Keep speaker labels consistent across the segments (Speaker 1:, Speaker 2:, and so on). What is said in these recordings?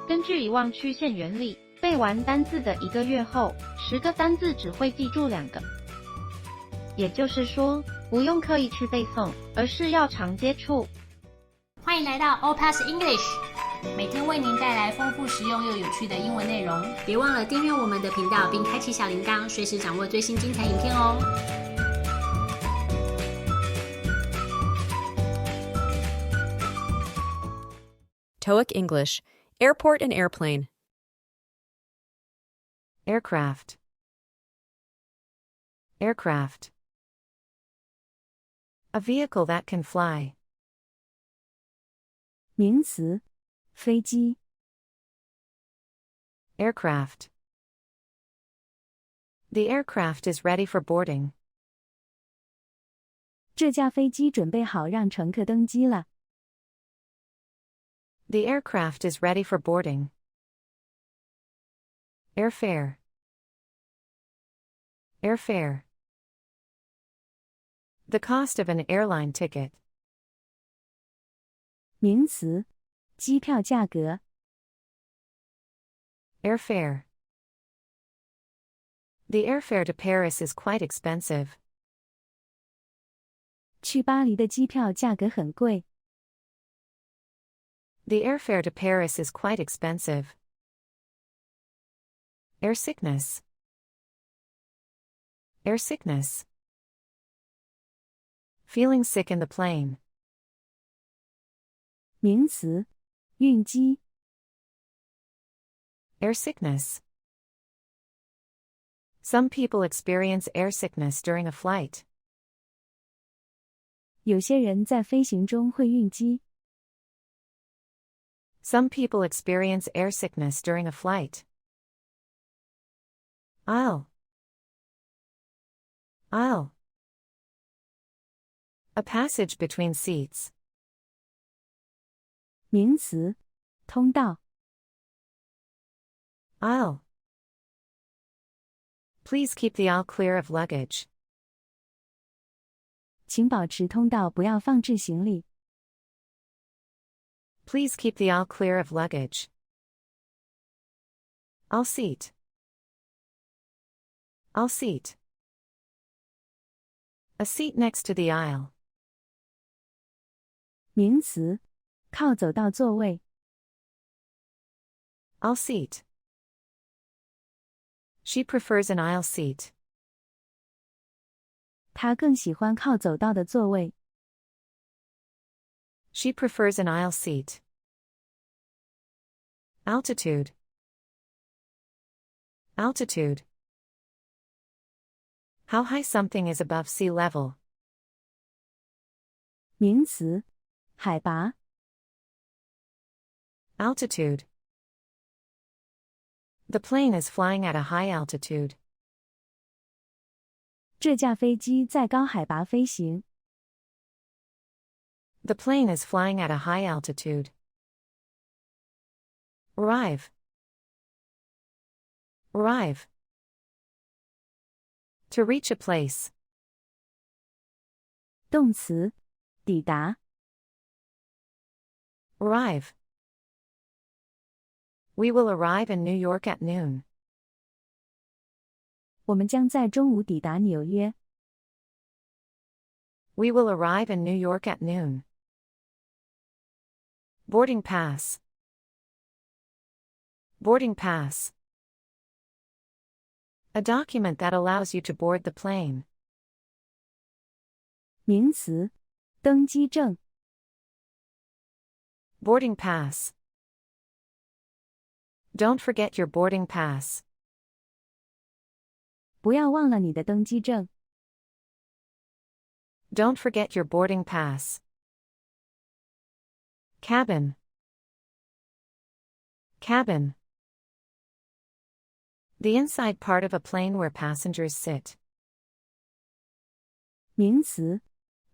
Speaker 1: 根据遗忘曲线原理，背完单字的1个月后，10个单字只会记住2个。也就是说，不用刻意去背诵，而是要常接触。
Speaker 2: 欢迎来到 OPassEnglish， 每天为您带来丰富实用又有趣的英文内容。别忘了订阅我们的频道，并开启小铃铛，随时掌握最新精彩影片哦。
Speaker 3: TOEIC English, Airport and Airplane.
Speaker 4: Aircraft. Aircraft. A vehicle that can fly.
Speaker 5: 名词，飞机。
Speaker 4: Aircraft. The aircraft is ready for boarding.
Speaker 5: 这架飞机准备好让乘客登机了。
Speaker 4: The aircraft is ready for boarding. Airfare. Airfare. The cost of an airline ticket.
Speaker 5: 名词，机票价格。
Speaker 4: Airfare. The airfare to Paris is quite expensive.
Speaker 5: 去巴黎的机票价格很贵。
Speaker 4: The airfare to Paris is quite expensive. Air sickness. Air sickness. Feeling sick in the plane.
Speaker 5: 名词，晕机。
Speaker 4: Air sickness. Some people experience air sickness during a flight.
Speaker 5: 有些人在飞行中会晕机。
Speaker 4: Some people experience air sickness during a flight. Aisle. Aisle. A passage between seats.
Speaker 5: 名词，通道。
Speaker 4: Aisle. Please keep the aisle clear of luggage.
Speaker 5: 请保持通道，不要放置行李。
Speaker 4: Please keep the aisle clear of luggage. I'll seat. I'll seat. A seat next to the aisle.
Speaker 5: 名词，靠走道座位。
Speaker 4: I'll seat. She prefers an aisle seat.
Speaker 5: 她更喜欢靠走道的座位。
Speaker 4: She prefers an aisle seat. Altitude. Altitude. How high something is above sea level.
Speaker 5: 名词，海拔。
Speaker 4: Altitude. The plane is flying at a high altitude.
Speaker 5: 这架飞机在高海拔飞行。
Speaker 4: The plane is flying at a high altitude. Arrive. Arrive. To reach a place.
Speaker 5: 动词，抵达。
Speaker 4: Arrive. We will arrive in New York at noon.
Speaker 5: 我们将在中午抵达纽约。
Speaker 4: We will arrive in New York at noon. Boarding pass. Boarding pass. A document that allows you to board the plane.
Speaker 5: 名词，登机证。
Speaker 4: Boarding pass. Don't forget your boarding pass.
Speaker 5: 不要忘了你的登机证。
Speaker 4: Don't forget your boarding pass. Cabin. Cabin. The inside part of a plane where passengers sit.
Speaker 5: 名词，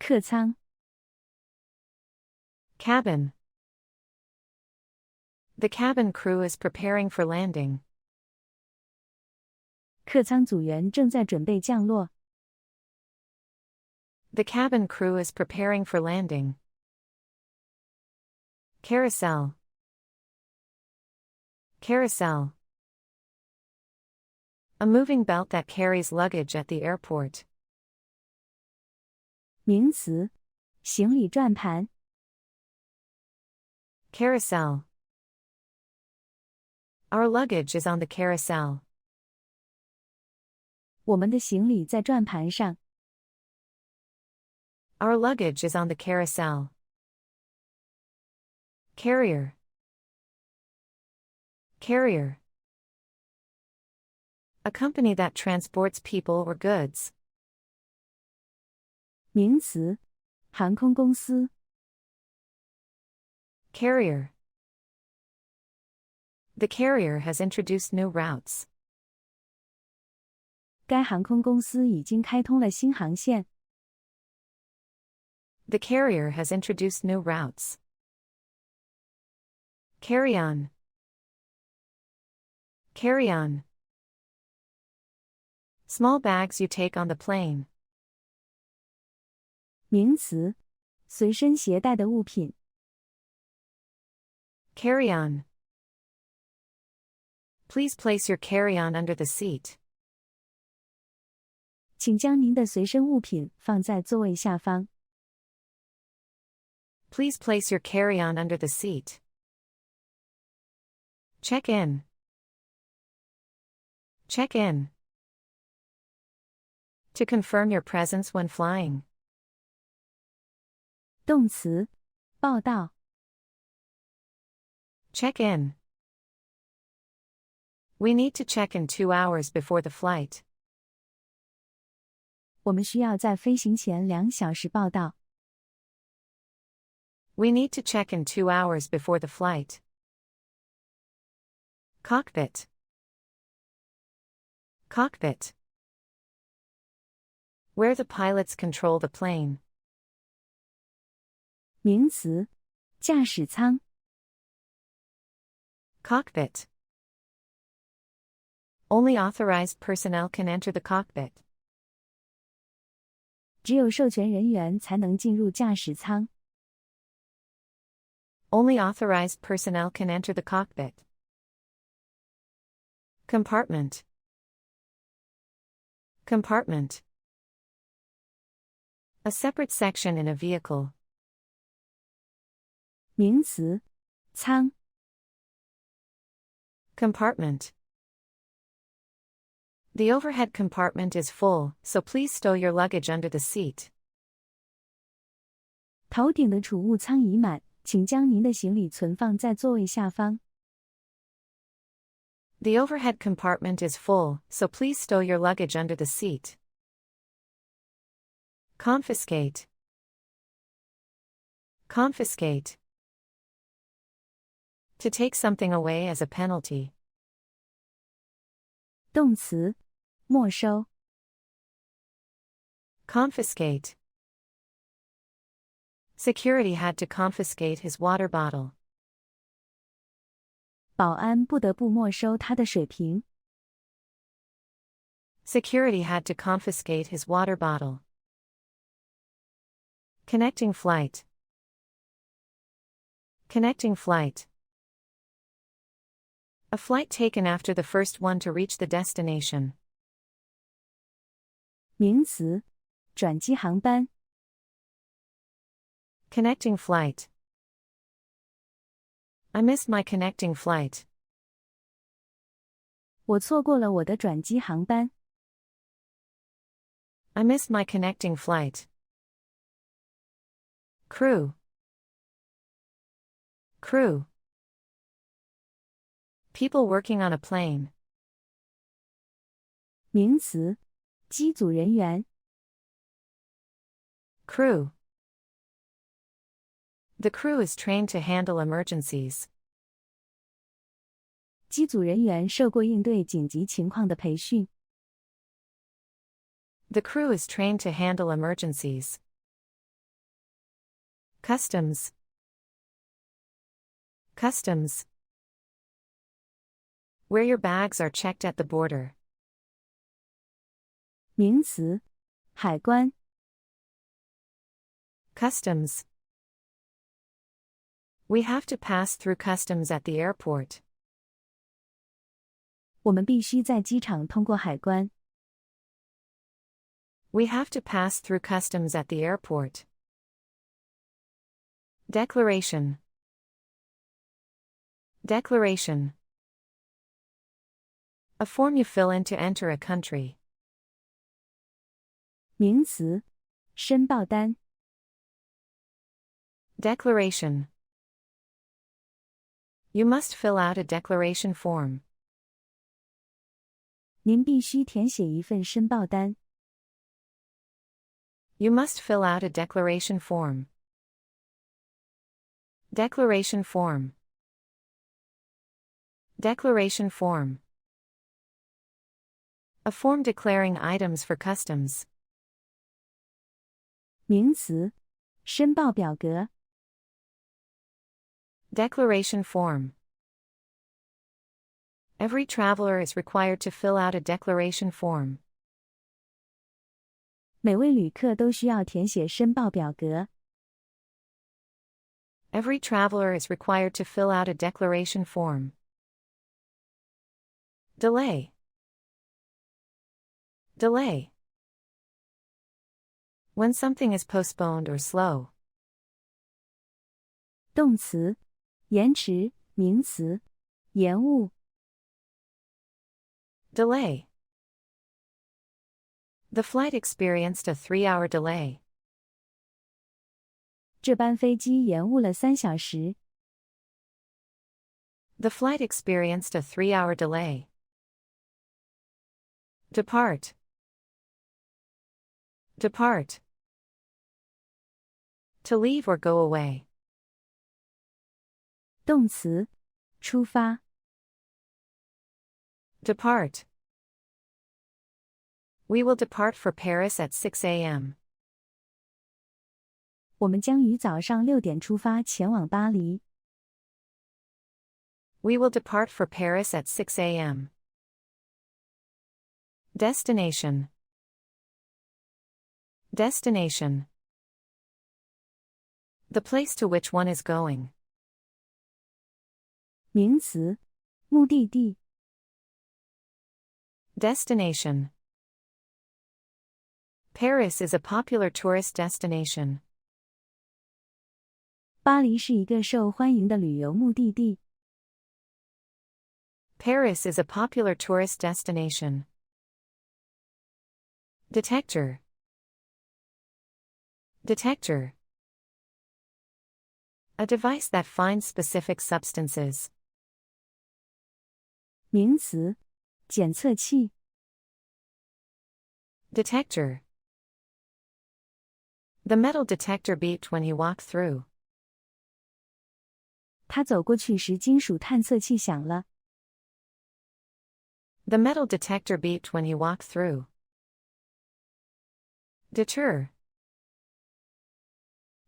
Speaker 5: 客舱。
Speaker 4: Cabin. The cabin crew is preparing for landing.
Speaker 5: 客舱组员正在准备降落。
Speaker 4: The cabin crew is preparing for landing. Carousel. Carousel. A moving belt that carries luggage at the airport.
Speaker 5: 名词，行李转盘。
Speaker 4: Carousel. Our luggage is on the carousel.
Speaker 5: 我们的行李在转盘上。
Speaker 4: Our luggage is on the carousel. Carrier. Carrier. A company that transports people or goods.
Speaker 5: 名词，航空公司。
Speaker 4: Carrier. The carrier has introduced new routes.
Speaker 5: 该航空公司已经开通了新航线。
Speaker 4: The carrier has introduced new routes. Carry on. Carry on. Small bags you take on the plane.
Speaker 5: 名词，随身携带的物品。
Speaker 4: Carry on. Please place your carry-on under the seat.
Speaker 5: 请将您的随身物品放在座位下方。
Speaker 4: Please place your carry-on under the seat. Check in. Check in. To confirm your presence when flying.
Speaker 5: 动词，报到。
Speaker 4: Check in. We need to check in 2 hours before the flight.
Speaker 5: 我们需要在飞行前2小时报到。
Speaker 4: We need to check in 2 hours before the flight. Cockpit. Cockpit. Where the pilots control the plane.
Speaker 5: 名词，驾驶舱。
Speaker 4: Cockpit. Only authorized personnel can enter the cockpit.
Speaker 5: 只有授权人员才能进入驾驶舱。
Speaker 4: Only authorized personnel can enter the cockpit. Compartment. Compartment. A separate section in a vehicle.
Speaker 5: 名词，舱。
Speaker 4: Compartment. The overhead compartment is full, so please stow your luggage under the seat.
Speaker 5: 头顶的储物舱已满，请将您的行李存放在座位下方。
Speaker 4: The overhead compartment is full, so please stow your luggage under the seat. Confiscate. Confiscate. To take something away as a penalty.
Speaker 5: 动词，没收。
Speaker 4: Confiscate. Security had to confiscate his water bottle.
Speaker 5: 保安不得不没收他的水瓶。
Speaker 4: Security had to confiscate his water bottle. Connecting flight. Connecting flight. A flight taken after the first one to reach the destination.
Speaker 5: 名词，转机航班。
Speaker 4: Connecting flight. I missed my connecting flight.
Speaker 5: 我错过了我的转机航班。
Speaker 4: I missed my connecting flight. Crew. Crew. People working on a plane.
Speaker 5: 名词，机组人员。
Speaker 4: Crew. The crew is trained to handle emergencies.
Speaker 5: 机组人员受过应对紧急情况的培训。
Speaker 4: The crew is trained to handle emergencies. Customs. Customs. Where your bags are checked at the border.
Speaker 5: 名词，海关。
Speaker 4: Customs. We have to pass through customs at the airport.
Speaker 5: 我们必须在机场通过海关。
Speaker 4: We have to pass through customs at the airport. Declaration. Declaration. A form you fill in to enter a country.
Speaker 5: 名词，申报单。
Speaker 4: Declaration. You must fill out a declaration form.
Speaker 5: 您必须填写一份申报单。
Speaker 4: You must fill out a declaration form. Declaration form. Declaration form. A form declaring items for customs.
Speaker 5: 名词，申报表格。
Speaker 4: Declaration form. Every traveler is required to fill out a declaration form.
Speaker 5: 每位旅客都需要填写申报表格。
Speaker 4: Every traveler is required to fill out a declaration form. Delay. Delay. When something is postponed or slow.
Speaker 5: 动词，延迟；名词，延误。
Speaker 4: Delay. The flight experienced a 3-hour delay.
Speaker 5: 这班飞机延误了3小时。
Speaker 4: The flight experienced a 3-hour delay. Depart. Depart. To leave or go away.
Speaker 5: 动词，出发。
Speaker 4: Depart. We will depart for Paris at 6 a.m.
Speaker 5: 我们将于早上6点出发前往巴黎。
Speaker 4: We will depart for Paris at 6 a.m. Destination. Destination. The place to which one is going.
Speaker 5: 名词，目的地。
Speaker 4: Destination. Paris is a popular tourist destination.
Speaker 5: 巴黎是一个受欢迎的旅游目的地。
Speaker 4: Paris is a popular tourist destination. Detector. Detector. A device that finds specific substances.
Speaker 5: 名词，检测器。
Speaker 4: Detector. The metal detector beeped when he walked through.
Speaker 5: 他走过去时，金属探测器响了。
Speaker 4: The metal detector beeped when he walked through. Deter.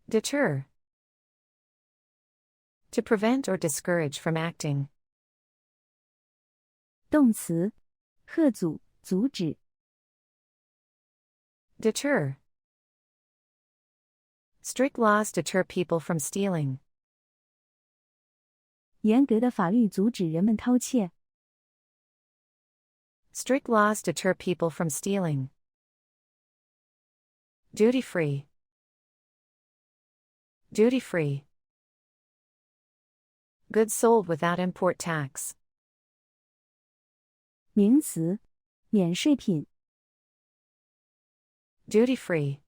Speaker 4: Deter. To prevent or discourage from acting.
Speaker 5: 动词，嚇阻、阻止。
Speaker 4: Deter. Strict laws deter people from stealing.
Speaker 5: 严格的法律阻止人们偷窃。
Speaker 4: Strict laws deter people from stealing. Duty-free. Duty-free. Goods sold without import tax.
Speaker 5: 名词，免税品。
Speaker 4: Duty-free.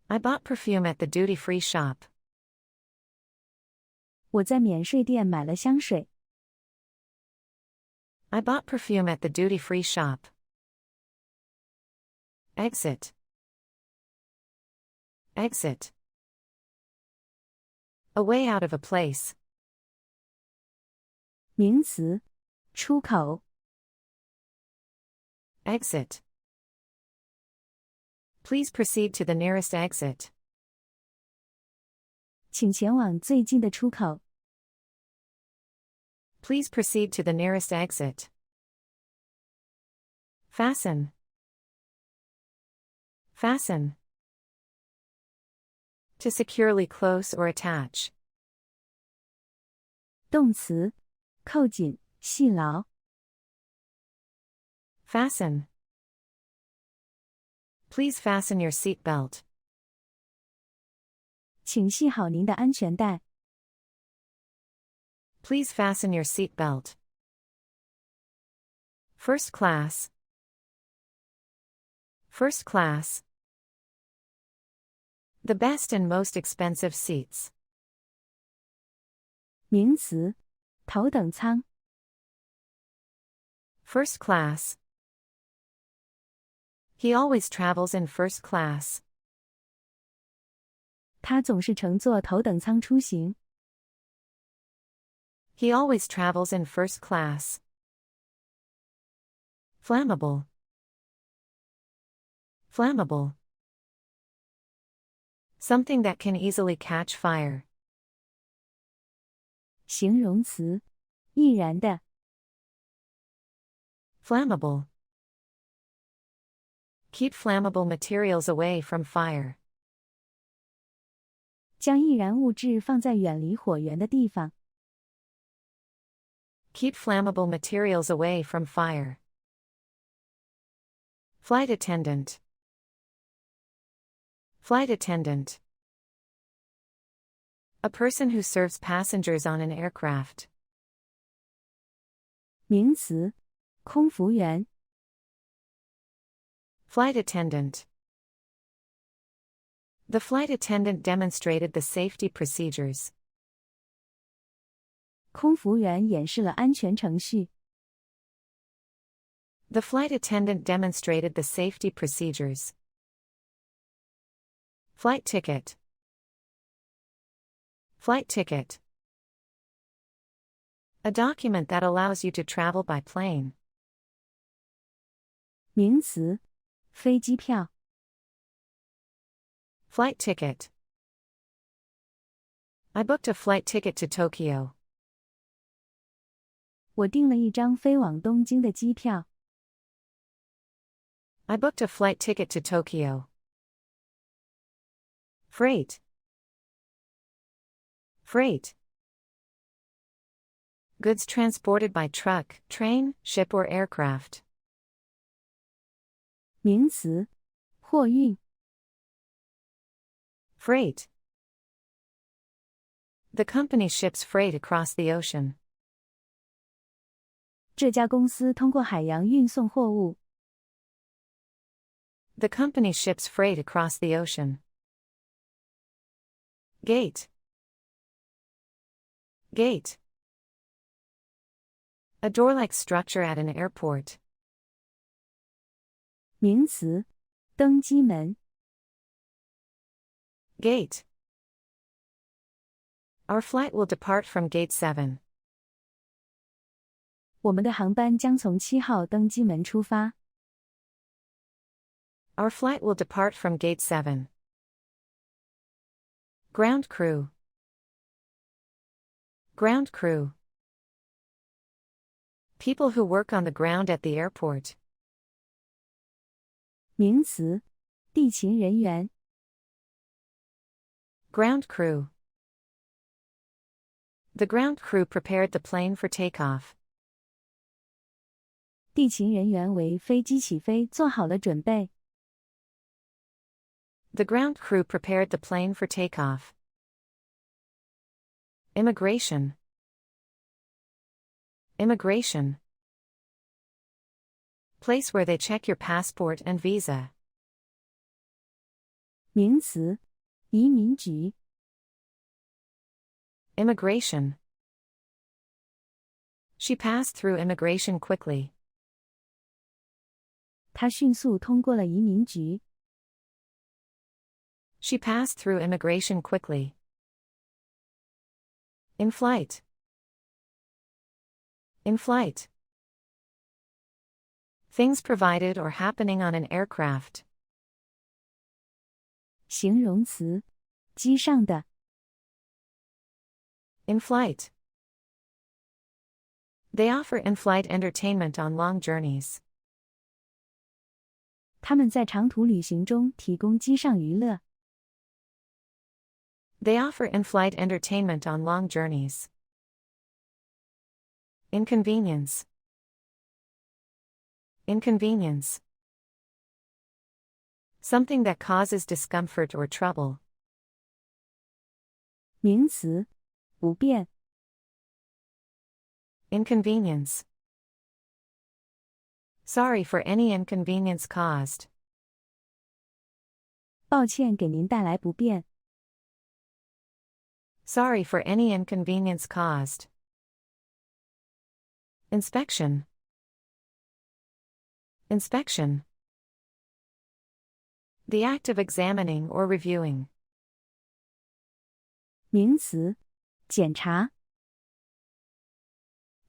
Speaker 4: I bought perfume at the duty-free shop.
Speaker 5: 我在免税店买了香水。
Speaker 4: I bought perfume at the duty-free shop. Exit. Exit. A way out of a place.
Speaker 5: 名词，出口。
Speaker 4: Exit. Please proceed to the nearest exit.
Speaker 5: 请前往最近的出口。
Speaker 4: Please proceed to the nearest exit. Fasten. Fasten. To securely close or attach.
Speaker 5: 动词，扣紧、系牢。
Speaker 4: Fasten. Please fasten your seat belt.
Speaker 5: 请系好您的安全带。
Speaker 4: Please fasten your seat belt. First class. First class. The best and most expensive seats.
Speaker 5: 名词，头等舱。
Speaker 4: First class. He always travels in first class.
Speaker 5: 他总是乘坐头等舱出行。
Speaker 4: He always travels in first class. Flammable. Flammable. Something that can easily catch fire.
Speaker 5: 形容词，易燃的。
Speaker 4: Flammable. Keep flammable materials away from fire.
Speaker 5: 将易燃物质放在远离火源的地方。
Speaker 4: Keep flammable materials away from fire. Flight attendant. Flight attendant. A person who serves passengers on an aircraft.
Speaker 5: 名词，空服员。
Speaker 4: Flight attendant. The flight attendant demonstrated the safety procedures.
Speaker 5: 空服员演示了安全程序。
Speaker 4: The flight attendant demonstrated the safety procedures. Flight ticket. Flight ticket. A document that allows you to travel by plane.
Speaker 5: 名词，飞机票。
Speaker 4: Flight ticket. I booked a flight ticket to Tokyo.
Speaker 5: 我订了一张飞往东京的机票。
Speaker 4: I booked a flight ticket to Tokyo. Freight. Freight. Goods transported by truck, train, ship or aircraft.
Speaker 5: 名词，货运。
Speaker 4: Freight. The company ships freight across the ocean.
Speaker 5: 这家公司通过海洋运送货物。
Speaker 4: The company ships freight across the ocean. Gate. Gate. A door-like structure at an airport.
Speaker 5: 名词，登机门。
Speaker 4: Gate. Our flight will depart from Gate 7.
Speaker 5: 我们的航班将从7号登机门出发。
Speaker 4: Our flight will depart from Gate 7. Ground crew. Ground crew. People who work on the ground at the airport.
Speaker 5: 名词，地勤人员。
Speaker 4: Ground crew. The ground crew prepared the plane for takeoff.
Speaker 5: 地勤人员为飞机起飞做好了准备。
Speaker 4: The ground crew prepared the plane for takeoff. Immigration. Immigration. Place where they check your passport and visa.
Speaker 5: 名词，移民局。
Speaker 4: Immigration. She passed through immigration quickly.
Speaker 5: 她迅速通过了移民局。
Speaker 4: She passed through immigration quickly. In flight. In flight. Things provided or happening on an aircraft.
Speaker 5: 形容词，机上的。
Speaker 4: In flight. They offer in-flight entertainment on long journeys.
Speaker 5: 他们在长途旅行中提供机上娱乐。
Speaker 4: They offer in-flight entertainment on long journeys. Inconvenience. Inconvenience. Something that causes discomfort or trouble.
Speaker 5: 名词，不便。
Speaker 4: Inconvenience. Sorry for any inconvenience caused.
Speaker 5: 抱歉给您带来不便。
Speaker 4: Sorry for any inconvenience caused. Inspection. Inspection. The act of examining or reviewing.
Speaker 5: 名词，检查。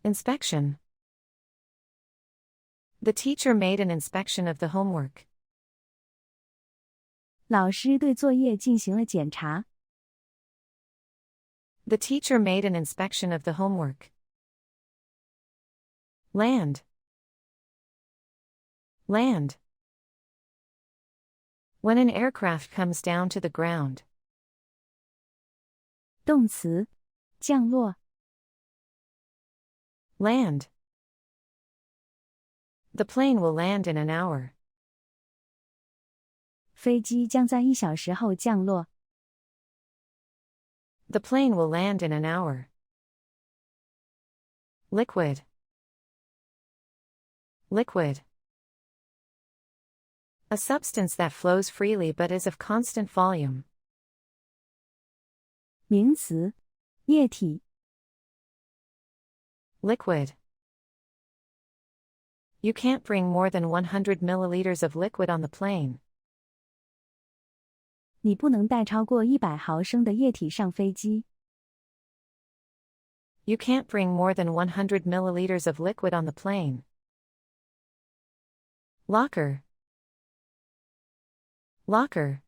Speaker 4: Inspection. The teacher made an inspection of the homework.
Speaker 5: 老师对作业进行了检查。
Speaker 4: The teacher made an inspection of the homework. Land. Land. When an aircraft comes down to the ground.
Speaker 5: 动词，降落。
Speaker 4: Land. The plane will land in an hour.
Speaker 5: 飞机将在1小时后降落。
Speaker 4: The plane will land in an hour. Liquid. Liquid. A substance that flows freely but is of constant volume.
Speaker 5: 名词，液体。
Speaker 4: Liquid. You can't bring more than 100 milliliters of liquid on the plane.
Speaker 5: 你不能带超过100毫升的液体上飞机。
Speaker 4: You can't bring more than 100 milliliters of liquid on the plane. Locker. Locker.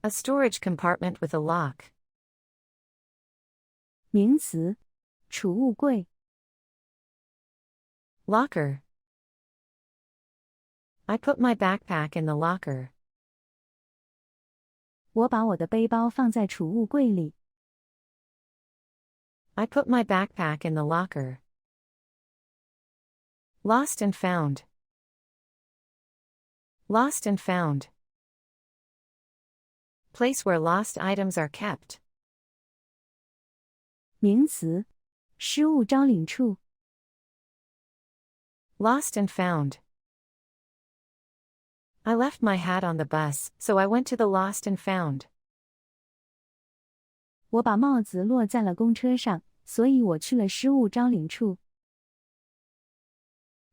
Speaker 4: A storage compartment with a lock.
Speaker 5: 名词，储物柜。
Speaker 4: Locker. I put my backpack in the locker.
Speaker 5: 我把我的背包放在储物柜里。
Speaker 4: I put my backpack in the locker. Lost and found. Lost and found. Place where lost items are kept.
Speaker 5: 名词，失物招领处。
Speaker 4: Lost and found. I left my hat on the bus, so I went to the lost and found.
Speaker 5: 我把帽子落在了公车上，所以我去了失物招领处。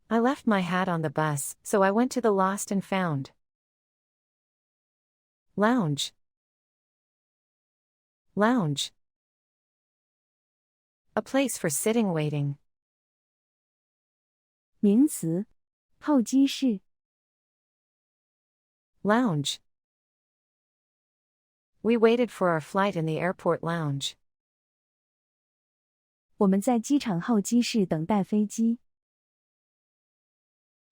Speaker 4: I left my hat on the bus, so I went to the lost and found. Lounge. Lounge. A place for sitting waiting.
Speaker 5: 名词，候机室。
Speaker 4: Lounge. We waited for our flight in the airport lounge.
Speaker 5: 我们在机场候机室等待飞机。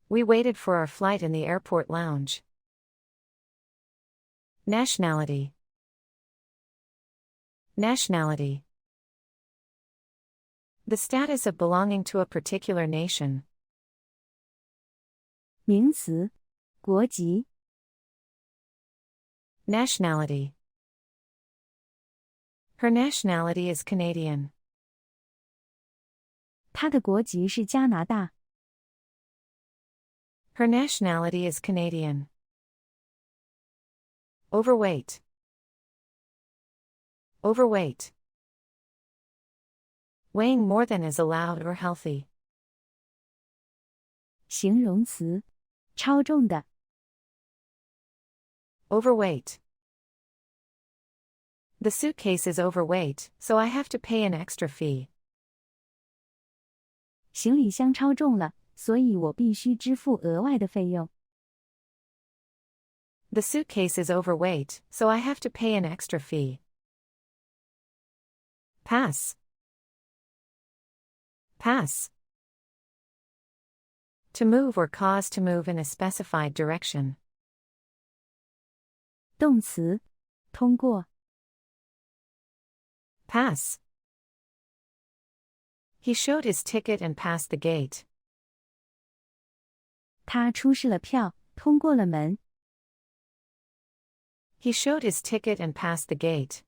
Speaker 4: We waited for our flight in the airport lounge. Nationality. Nationality. The status of belonging to a particular nation.
Speaker 5: 名词，国籍。
Speaker 4: Nationality. Her nationality is Canadian.
Speaker 5: 他的国籍是加拿大。
Speaker 4: Her nationality is Canadian. Overweight. Overweight. Weighing more than is allowed or healthy.
Speaker 5: 形容词，超重的。
Speaker 4: Overweight. The suitcase is overweight, so I have to pay an extra fee.
Speaker 5: 行李箱超重了，所以我必须支付额外的费用。
Speaker 4: The suitcase is overweight, so I have to pay an extra fee. Pass. Pass. To move or cause to move in a specified direction.
Speaker 5: 动词，通过。
Speaker 4: Pass. He showed his ticket and passed the gate.
Speaker 5: 他出示了票，通过了门。
Speaker 4: He showed his ticket and passed the gate.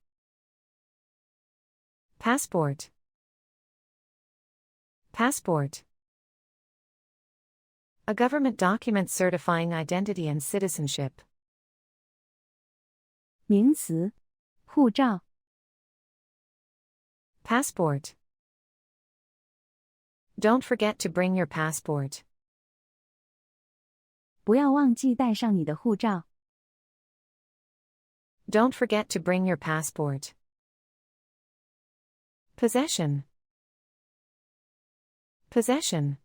Speaker 4: Passport. Passport. A government document certifying identity and citizenship.
Speaker 5: 名词，护照。
Speaker 4: Passport. Don't forget to bring your passport.
Speaker 5: 不要忘记带上你的护照。
Speaker 4: Don't forget to bring your passport. Possession. Possession.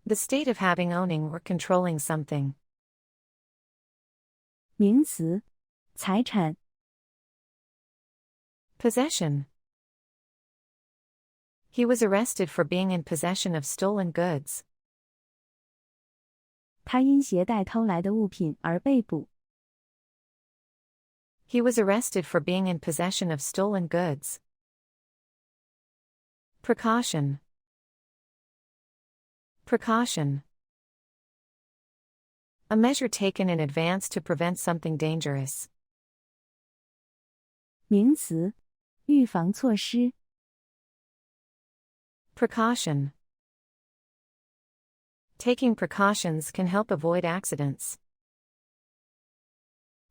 Speaker 4: The state of having, owning, or controlling something.
Speaker 5: 名词，财产。
Speaker 4: Possession. He was arrested for being in possession of stolen goods.
Speaker 5: 他因携带偷来的物品而被捕。
Speaker 4: He was arrested for being in possession of stolen goods. Precaution. Precaution. A measure taken in advance to prevent something dangerous.
Speaker 5: 名词，预防措施。
Speaker 4: Precaution. Taking precautions can help avoid accidents.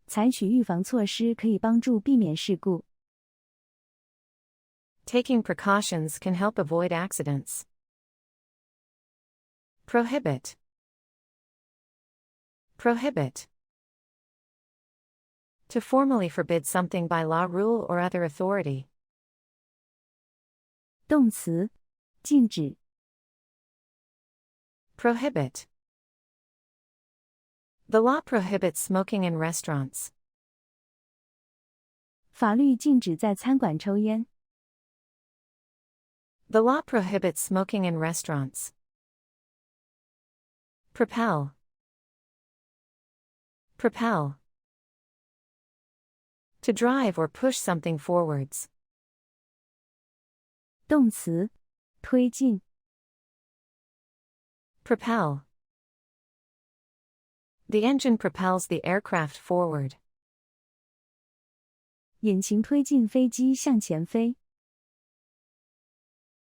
Speaker 5: 采取预防措施可以帮助避免事故。
Speaker 4: Taking precautions can help avoid accidents. Prohibit. Prohibit. To formally forbid something by law, rule, or other authority.
Speaker 5: 动词，禁止。
Speaker 4: Prohibit. The law prohibits smoking in restaurants.
Speaker 5: 法律禁止在餐馆抽烟。
Speaker 4: The law prohibits smoking in restaurants. Propel. Propel. To drive or push something forwards.
Speaker 5: 动词，推进。
Speaker 4: Propel. The engine propels the aircraft forward.
Speaker 5: 引擎推进飞机向前飞。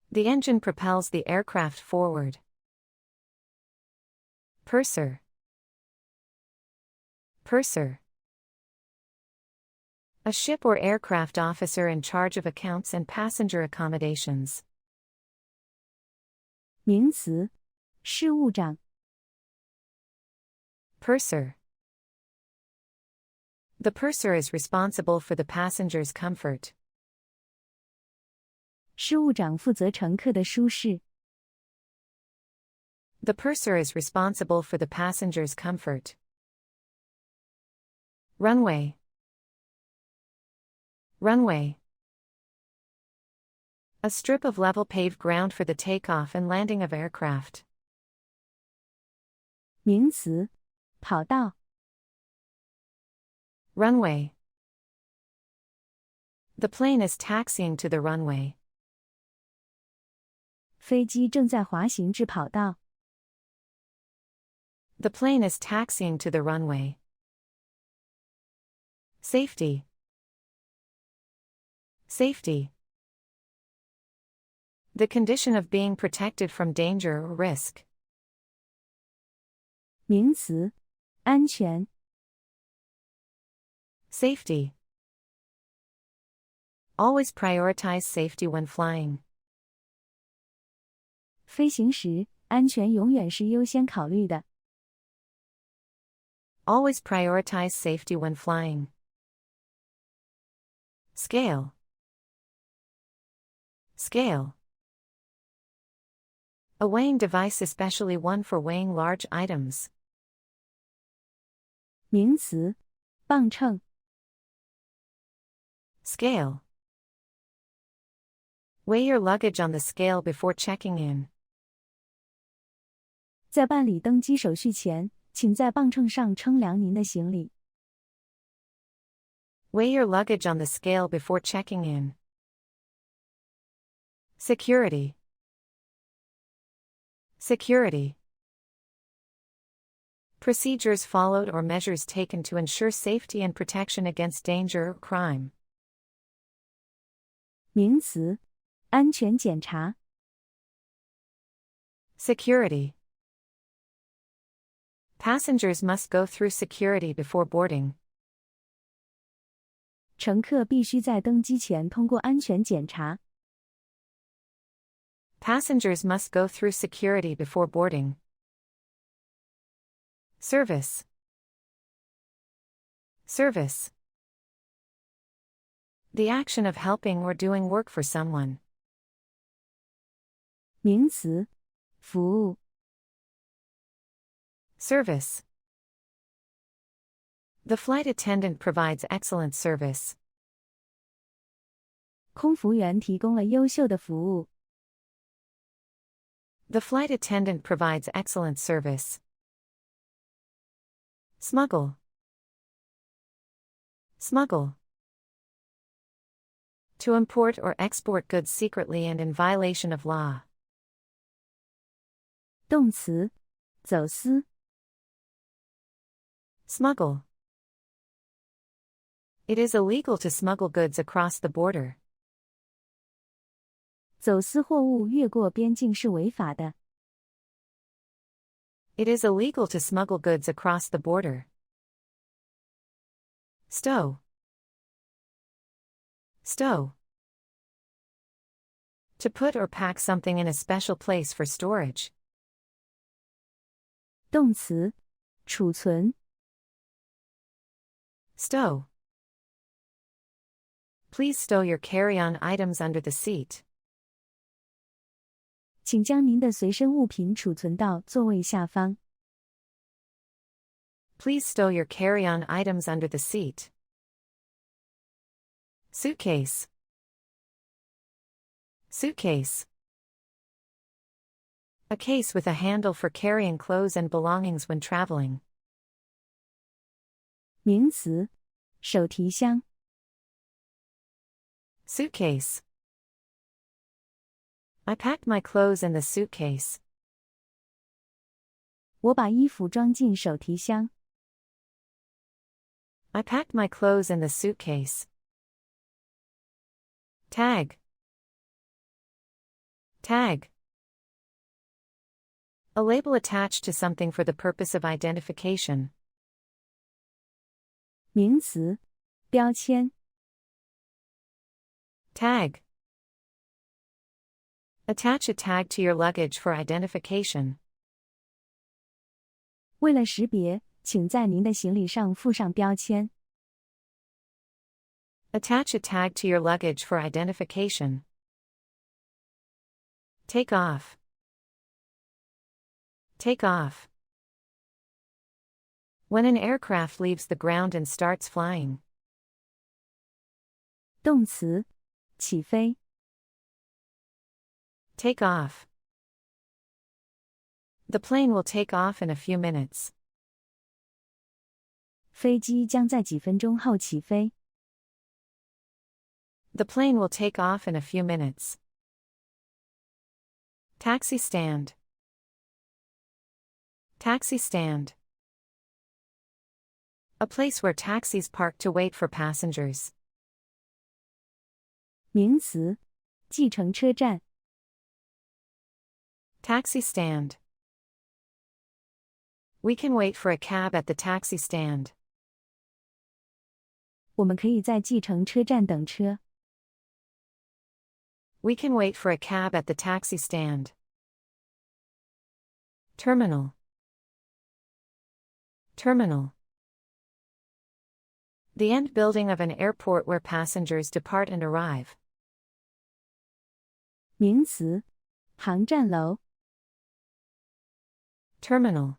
Speaker 4: The engine propels the aircraft forward. Purser. Purser. A ship or aircraft officer in charge of accounts and passenger accommodations.
Speaker 5: 名词，事务长。
Speaker 4: Purser. The purser is responsible for the passenger's comfort.
Speaker 5: 事务长负责乘客的舒适。
Speaker 4: The purser is responsible for the passenger's comfort. Runway. Runway. A strip of level paved ground for the takeoff and landing of aircraft.
Speaker 5: 名词，跑道。
Speaker 4: Runway. The plane is taxiing to the runway.
Speaker 5: 飞机正在滑行至跑道。
Speaker 4: The plane is taxiing to the runway. Safety. Safety. The condition of being protected from danger or risk.
Speaker 5: 名词，安全。
Speaker 4: Safety. Always prioritize safety when flying.
Speaker 5: 飞行时，安全永远是优先考虑的。
Speaker 4: Always prioritize safety when flying. Scale. Scale. A weighing device, especially one for weighing large items.
Speaker 5: 名词，磅秤。
Speaker 4: Scale. Weigh your luggage on the scale before checking in.
Speaker 5: 在办理登机手续前，请在磅秤上称量您的行李。
Speaker 4: Weigh your luggage on the scale before checking in. Security. Security. Procedures followed or measures taken to ensure safety and protection against danger or crime.
Speaker 5: 名词，安全检查。
Speaker 4: Security. Passengers must go through security before boarding.
Speaker 5: 乘客必须在登机前通过安全检查。
Speaker 4: Passengers must go through security before boarding. Service. Service. The action of helping or doing work for someone.
Speaker 5: 名词，服务。
Speaker 4: Service. The flight attendant provides excellent service.
Speaker 5: 空服员提供了优秀的服务。
Speaker 4: The flight attendant provides excellent service. Smuggle. Smuggle. To import or export goods secretly and in violation of law.
Speaker 5: 动词，走私。
Speaker 4: Smuggle. It is illegal to smuggle goods across the border.
Speaker 5: 走私货物越过边境是违法的。
Speaker 4: It is illegal to smuggle goods across the border. Stow. Stow. To put or pack something in a special place for storage.
Speaker 5: 动词，储存。
Speaker 4: Stow. Please stow your carry-on items under the seat.
Speaker 5: 请将您的随身物品储存到座位下方。
Speaker 4: Please stow your carry-on items under the seat. Suitcase. Suitcase. A case with a handle for carrying clothes and belongings when traveling.
Speaker 5: 名词，手提箱。
Speaker 4: Suitcase. I packed my clothes in the suitcase.
Speaker 5: 我把衣服装进手提箱。
Speaker 4: I packed my clothes in the suitcase. Tag. Tag. A label attached to something for the purpose of identification.
Speaker 5: 名词，标签。
Speaker 4: Tag. Attach a tag to your luggage for identification.
Speaker 5: 为了识别，请在您的行李上附上标签。
Speaker 4: Attach a tag to your luggage for identification. Take off. Take off. When an aircraft leaves the ground and starts flying.
Speaker 5: 动词，起飞。
Speaker 4: Take off. The plane will take off in a few minutes.
Speaker 5: 飞机将在几分钟后起飞。
Speaker 4: The plane will take off in a few minutes. Taxi stand. Taxi stand. A place where taxis park to wait for passengers.
Speaker 5: 名词，计程车站。
Speaker 4: Taxi stand. We can wait for a cab at the taxi stand.
Speaker 5: 我们可以在计程车站等车。
Speaker 4: We can wait for a cab at the taxi stand. Terminal. Terminal. The end building of an airport where passengers depart and arrive.
Speaker 5: 名词，航站楼。
Speaker 4: Terminal.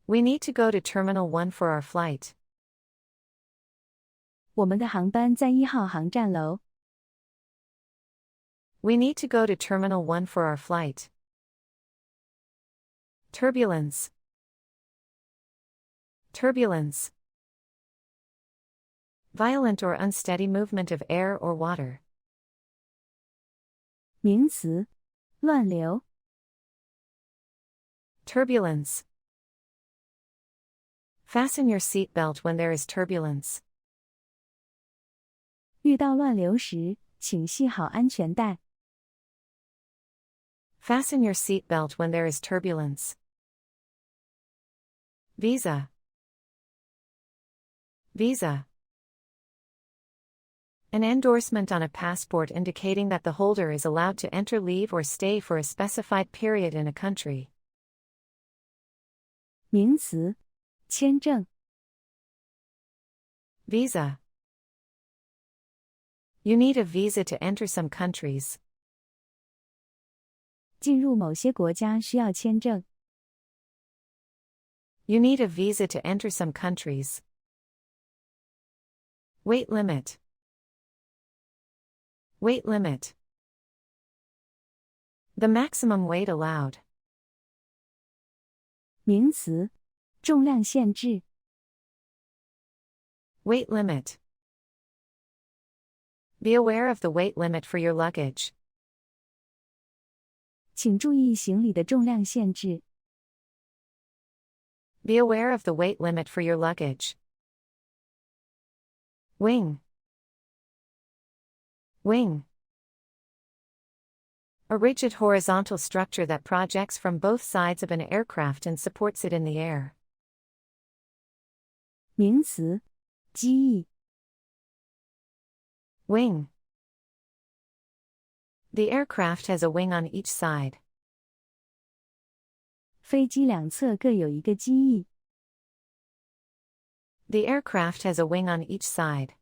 Speaker 4: We need to go to Terminal 1 for our flight.
Speaker 5: 我们的航班在1号航站楼。
Speaker 4: We need to go to Terminal 1 for our flight. Turbulence. Turbulence. Violent or unsteady movement of air or water.
Speaker 5: 名词，乱流。
Speaker 4: Turbulence. Fasten your seatbelt when there is turbulence.
Speaker 5: 遇到乱流时，请系好安全带。
Speaker 4: Fasten your seatbelt when there is turbulence. Visa. Visa. An endorsement on a passport indicating that the holder is allowed to enter, leave, or stay for a specified period in a country.
Speaker 5: 名词，签证。
Speaker 4: Visa. You need a visa to enter some countries.
Speaker 5: 进入某些国家需要签证。
Speaker 4: You need a visa to enter some countries. Weight limit. Weight limit. The maximum weight allowed.
Speaker 5: 名词，重量限制。
Speaker 4: Weight limit. Be aware of the weight limit for your luggage.
Speaker 5: 请注意行李的重量限制。
Speaker 4: Be aware of the weight limit for your luggage. Wing. Wing. A rigid horizontal structure that projects from both sides of an aircraft and supports it in the air.
Speaker 5: 名词，机翼。
Speaker 4: Wing. The aircraft has a wing on each side.
Speaker 5: 飞机两侧各有一个机翼。
Speaker 4: The aircraft has a wing on each side.